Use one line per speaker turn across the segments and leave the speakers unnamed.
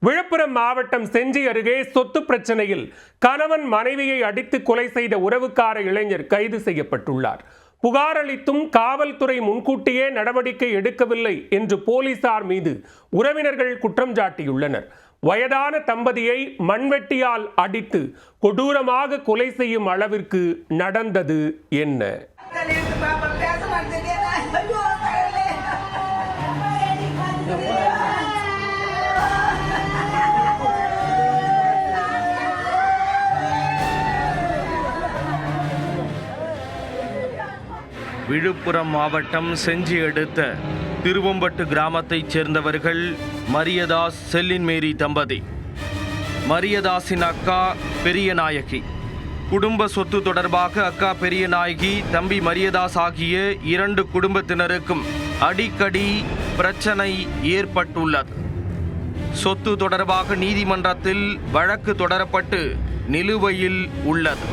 விழுப்புரம் மாவட்டம் செஞ்சி அருகே சொத்து பிரச்சனையில் கணவன் மனைவியை அடித்து கொலை செய்த உறவுக்கார இளைஞர் கைது செய்யப்பட்டுள்ளார். புகார் அளித்தும் காவல்துறை முன்கூட்டியே நடவடிக்கை எடுக்கவில்லை என்று போலீசார் மீது உறவினர்கள் குற்றம் சாட்டியுள்ளனர். வயதான தம்பதியை மண்வெட்டியால் அடித்து கொடூரமாக கொலை செய்யும் அளவிற்கு நடந்தது என்ன?
விழுப்புரம் மாவட்டம் செஞ்சி அடுத்த திருவம்பட்டு கிராமத்தைச் சேர்ந்தவர்கள் மரியதாஸ் செல்லின் மேரி தம்பதி. மரியதாஸின் அக்கா பெரியநாயகி. குடும்ப சொத்து தொடர்பாக அக்கா பெரியநாயகி, தம்பி மரியதாஸ் ஆகிய இரண்டு குடும்பத்தினருக்கும் அடிக்கடி பிரச்சனை ஏற்பட்டுள்ளது. சொத்து தொடர்பாக நீதிமன்றத்தில் வழக்கு தொடரப்பட்டு நிலுவையில் உள்ளது.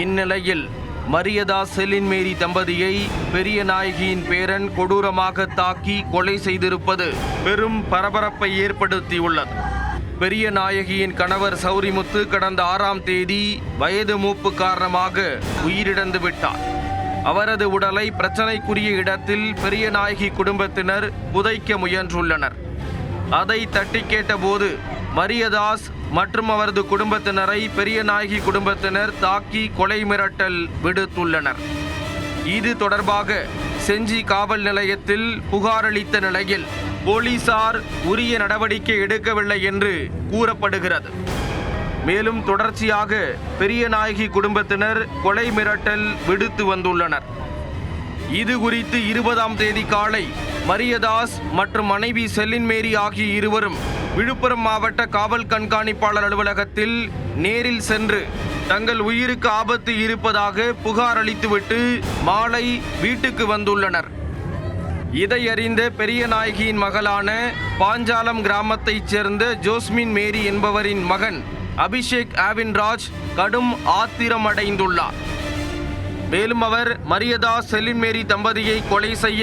இந்நிலையில் மரியதாஸ் செல்லின் மேரி தம்பதியை பெரியநாயகியின் பேரன் கொடூரமாக தாக்கி கொலை செய்திருப்பது பெரும் பரபரப்பை ஏற்படுத்தியுள்ளது. பெரியநாயகியின் கணவர் சௌரிமுத்து கடந்த 6ஆம் தேதி வயது மூப்பு காரணமாக உயிரிழந்து விட்டார். அவரது உடலை பிரச்சனைக்குரிய இடத்தில் பெரியநாயகி குடும்பத்தினர் புதைக்க முயன்றுள்ளனர். அதை தட்டி கேட்டபோது மரியதாஸ் மற்றும் அவரது குடும்பத்தினரை பெரியநாயகி குடும்பத்தினர் தாக்கி கொலை மிரட்டல் விடுத்துள்ளனர். இது தொடர்பாக செஞ்சி காவல் நிலையத்தில் புகார் அளித்த நிலையில் போலீசார் உரிய நடவடிக்கை எடுக்கவில்லை என்று கூறப்படுகிறது. மேலும் தொடர்ச்சியாக பெரியநாயகி குடும்பத்தினர் கொலை மிரட்டல் விடுத்து வந்துள்ளனர். இது குறித்து 20ஆம் தேதி காலை மரியதாஸ் மற்றும் மனைவி செல்லின் மேரி ஆகிய இருவரும் விழுப்புரம் மாவட்ட காவல் கண்காணிப்பாளர் அலுவலகத்தில் நேரில் சென்று தங்கள் உயிருக்கு ஆபத்து இருப்பதாக புகார் அளித்துவிட்டு மாலை வீட்டுக்கு வந்துள்ளனர். இதை அறிந்த பெரியநாயகியின் மகளான பாஞ்சாலம் கிராமத்தைச் சேர்ந்த ஜோஸ்மின் மேரி என்பவரின் மகன் அபிஷேக் ஆவின்ராஜ் கடும் ஆத்திரமடைந்துள்ளார். மேலும் அவர் மரியதாஸ் செல்லின் மேரி தம்பதியை கொலை செய்ய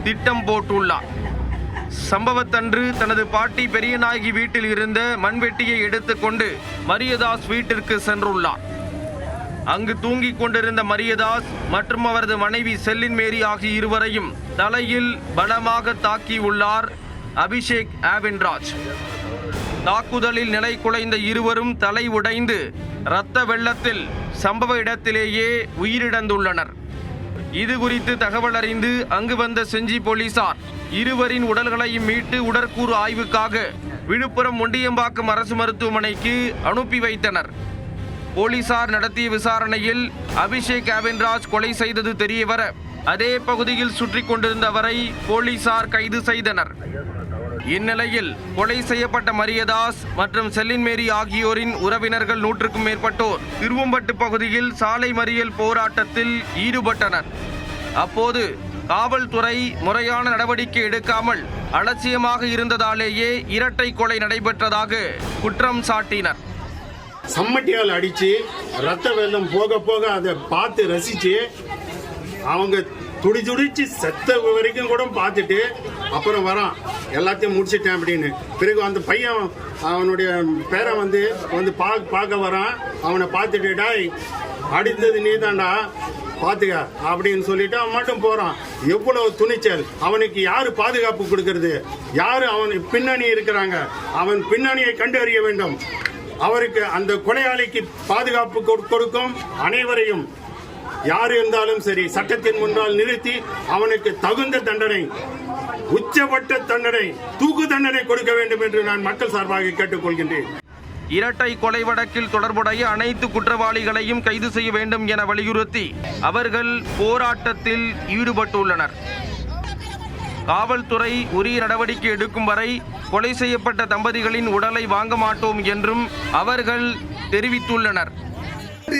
திட்டம் போட்டுள்ளார். சம்பவத்தன்று தனது பாட்டி பெரியநாயகி வீட்டில் இருந்த மண்வெட்டியை எடுத்துக்கொண்டு மரியதாஸ் வீட்டிற்கு சென்றுள்ளார். அங்கு தூங்கிக் கொண்டிருந்த மரியதாஸ் மற்றும் அவரது மனைவி செல்லின் மேரி ஆகிய இருவரையும் தலையில் பலமாக தாக்கியுள்ளார் அபிஷேக் ஆவின்ராஜ். தாக்குதலில் நிலை குலைந்த இருவரும் தலை உடைந்து இரத்த வெள்ளத்தில் சம்பவ இடத்திலேயே உயிரிழந்துள்ளனர். இது குறித்து தகவல் அறிந்து அங்கு வந்த செஞ்சி போலீசார் இருவரின் உடல்களையும் மீட்டு உடற்கூறு ஆய்வுக்காக விழுப்புரம் முண்டியம்பாக்கம் அரசு மருத்துவமனைக்கு அனுப்பி வைத்தனர். போலீசார் நடத்திய விசாரணையில் அபிஷேக் ஆவின்ராஜ் கொலை செய்தது தெரியவர அதே பகுதியில் சுற்றி கொண்டிருந்த அவரை போலீசார் கைது செய்தனர். இந்நிலையில் கொலை செய்யப்பட்ட மரியதாஸ் மற்றும் செல்லின் மேரி ஆகியோரின் உறவினர்கள் 100க்கும் மேற்பட்டோர் திருவம்பட்டு பகுதியில் சாலை மறியல் போராட்டத்தில் ஈடுபட்டனர். அப்போது காவல்துறை முறையான நடவடிக்கை எடுக்காமல் அலட்சியமாக இருந்ததாலேயே இரட்டை கொலை நடைபெற்றதாக குற்றம் சாட்டினர்.
சம்மட்டியால் அடிச்சு ரத்த வெள்ளம் போக போக அதை பார்த்து ரசிச்சு அவங்க துடிச்சு செத்த வரைக்கும் கூட பார்த்துட்டு அப்புறம் வரான் எல்லாத்தையும் முடிச்சிட்டேன் அப்படின்னு. பிறகு அந்த பையன் அவனுடைய பேரை வந்து பார்க்க வரான். அவனை பார்த்துட்டு டாய் அடித்தது நீ தாண்டா பார்த்துக்க அப்படின்னு சொல்லிட்டு அவன் மட்டும் போறான். எவ்வளவு துணிச்சல்! அவனுக்கு யாரு பாதுகாப்பு கொடுக்கறது? யாரு அவன் பின்னணி இருக்கிறாங்க? அவன் பின்னணியை கண்டறிய வேண்டும். அவருக்கு அந்த கொலையாளிக்கு பாதுகாப்பு கொடுக்கும் அனைவரையும் யார் இருந்தாலும் சரி சட்டத்தின் முன்னால் நிறுத்தி அவனுக்கு தகுந்த தண்டனை, உச்சபட்ச தண்டனை, தூக்கு தண்டனை கொடுக்க வேண்டும் என்று நான் மக்கள் சார்பாக கேட்டுக்கொள்கின்றேன்.
இரட்டை கொலை வழக்கில் தொடர்புடைய அனைத்து குற்றவாளிகளையும் கைது செய்ய வேண்டும் என வலியுறுத்தி அவர்கள் போராட்டத்தில் ஈடுபட்டுள்ளனர். காவல்துறை உரிய நடவடிக்கை எடுக்கும் வரை கொலை செய்யப்பட்ட தம்பதிகளின் உடலை வாங்க மாட்டோம் என்றும் அவர்கள் தெரிவித்துள்ளனர்.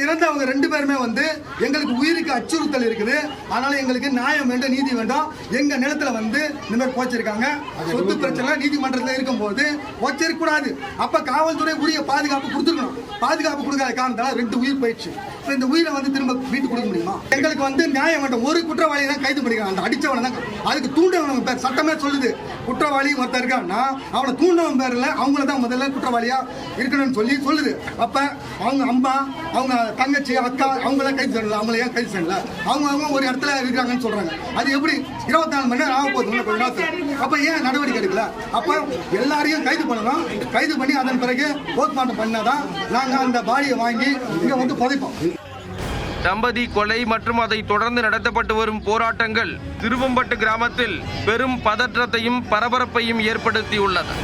இறந்தவங்க 2 பேருமே வந்து எங்களுக்கு உயிருக்கு அச்சுறுத்தல் இருக்குது. அதனால எங்களுக்கு நியாயம் வேண்டும், நீதி வேண்டும். எங்க நிலத்துல வந்து இந்த மாதிரி போச்சிருக்காங்க. சொத்து பிரச்சனை நீதிமன்றத்தில் இருக்கும் போது போச்சிருக்க கூடாது. அப்ப காவல்துறை உரிய பாதுகாப்பு கொடுத்துருக்கணும். பாதுகாப்பு கொடுக்காத காரணத்தால 2 உயிர் போயிடுச்சு. இந்த உயிரை வந்து திரும்ப வீட்டுக்கு கொடுக்க முடியுமா? எங்களுக்கு வந்து நியாயம் வேண்டும். ஒரு குற்றவாளியை தான் கைது பண்ணிக்கிறாங்க. அந்த அடிச்சவனை தான் அதுக்கு தூண்டவங்க பேர் சட்டமே சொல்லுது. குற்றவாளி ஒருத்தர் இருக்கான்னா அவனை தூண்டவன் பேரில் அவங்கள தான் முதல்ல குற்றவாளியா இருக்கணும்னு சொல்லுது. அப்ப அவங்க அம்மா, அவங்க தங்கச்சி, அக்கா அவங்களாம் கைது செய்யல. அவங்கள ஏன் கைது செய்யல? அவங்க ஒரு இடத்துல இருக்காங்கன்னு சொல்றாங்க. அது எப்படி 24 மணி நேரம் ஆக போகுது? அப்ப ஏன் நடவடிக்கை எடுக்கல? அப்ப எல்லாரையும் கைது பண்ணணும். கைது பண்ணி அதன் பிறகு போஸ்ட்மார்ட்டம் பண்ணாதான் நாங்க அந்த பாடியை வாங்கி இங்க வந்து புதைப்போம்.
தம்பதி கொலை மற்றும் அதை தொடர்ந்து நடத்தப்பட்டு வரும் போராட்டங்கள் திருவம்பட்டு கிராமத்தில் பெரும் பதற்றத்தையும் பரபரப்பையும் ஏற்படுத்தியுள்ளது.